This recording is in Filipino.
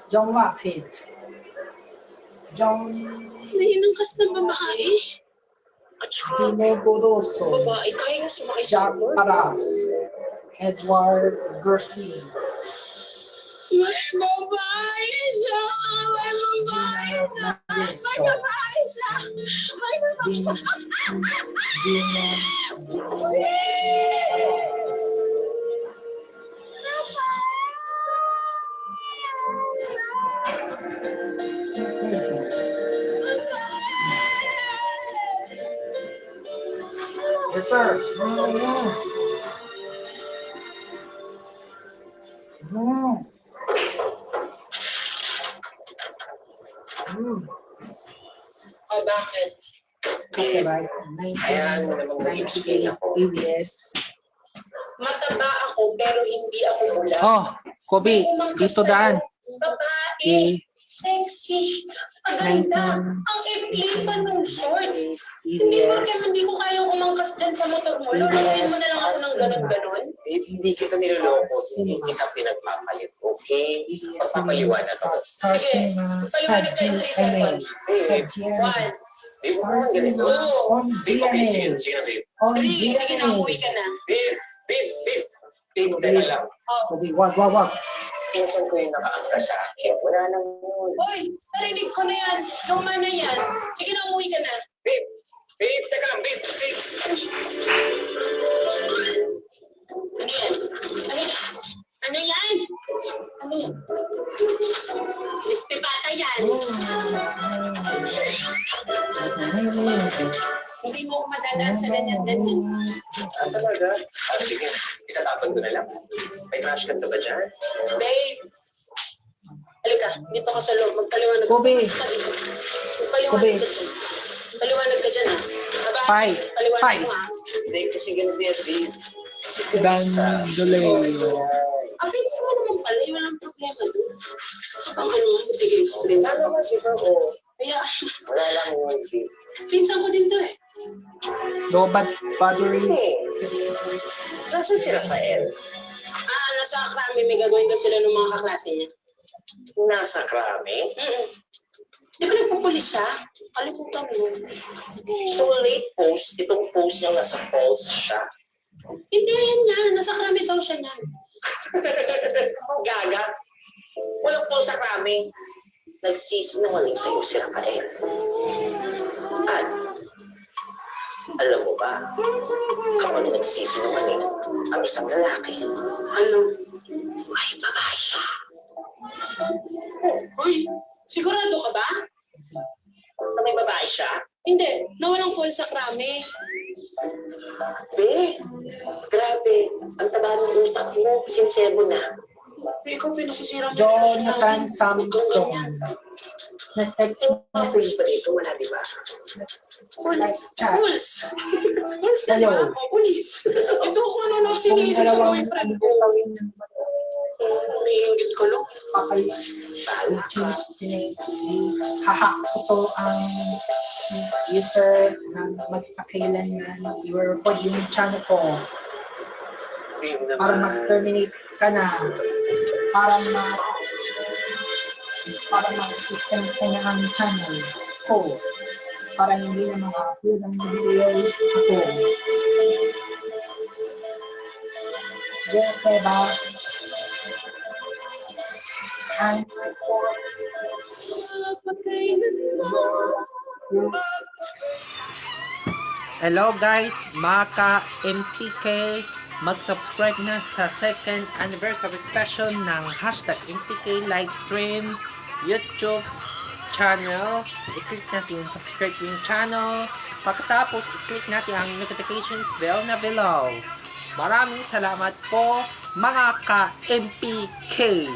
John Lafitte. John Nainangkas ng babae. At saka, Dino Goroso. babae, kaya nga sumakay sa Jack motor. Paras. Edward Garcia. May babae siya! May babae siya! May babae siya! May babae Gina. Yes, sir. Oh, bakit? Copyright Ayan, 1998 ABS. Mataba ako pero hindi ako mula. Oh, Kobe, dito daan. Babae, sexy, maganda, ang ipli pa ng shorts. Hindi ba kaya hindi ko kayang umangkas dyan sa motor mo? Lulutuin mo na lang ako ng ganun-ganun. Hindi kita niloloko, hindi kita pinagpapalit. Okay? Papapaliwanag ako. Star Cinema, sa GMA. Sa GMA. Star Cinema on GMA. On Sige na, GMA. uwi ka na. Beef. Teka lang. Kobe, wag. Pinsan ko yung nakaangka sa akin. Wala nang mood. Uy, narinig ko na yan. Luma na yan. Sige na, umuwi ka na. Beef, teka lang. Beef. Ano yan? Ano yan? Ano yan? Crispy pata yan. Hindi mo ako madadaan sa ganyan-ganyan. Talaga? Sige. Itatapon ko na lang. May trash can ka ba dyan? Babe! Halika, dito ka sa loob. Magpaliwanag Kobe. Magpaliwanag ka dyan. Paliwanag ka dyan, ha? Aba, Pai. paliwanag mo, ha? Hindi, kasi ganun yan, Beef. Dandoleo. Ang bilis mo naman pala, walang problema doon. So, bang ano nga, matigil explain. Ano ba si Franco? Kaya, Wala lang yun, Beef. pinsan ko din to eh. Lobat battery. Nasaan si Rafael? Nasa Krami, may gagawin ko sila ng mga kaklase niya. Nasa Krami? Di ba nagpupulis siya? Kalimutan mo. So late post, itong post niya nasa false siya. Hindi, yan nga. Nasa Krami daw siya niyan. Gaga. Walang false sa Krami. Nagsisinungaling sa'yo si Rafael. At, alam mo ba, kapag nagsisinungaling ang isang lalaki, Ano? may babae siya. Uy, sigurado ka ba? Na may babae siya? Hindi. Nawalang fall sa Krami. Be, grabe. Ang taba ng utak mo, sincere mo na. Ikaw pinasisira mo. Jonathan Samson. Na-text Yung mga message. police pa dito, wala di ba? Like chat. Puls. Puls na Hello. ba? Pulis. Ito ako ano Kung sinisip sa dalawang boyfriend ko. sawin ng Naiingit ko lang. papay Bahala ka. haha ito ang user na magpakailanman i-record yung channel ko Game naman. para mag-terminate ka na para mag-system ka na ang channel ko para hindi na maka-upload ang videos ako. Diyan ba? Ang Hello guys, Maka MPK. Mag-subscribe na sa second anniversary special ng hashtag MPK livestream YouTube channel. I-click natin yung subscribe yung channel. Pagkatapos, i-click natin ang notifications bell na below. Maraming salamat po mga ka-MPK.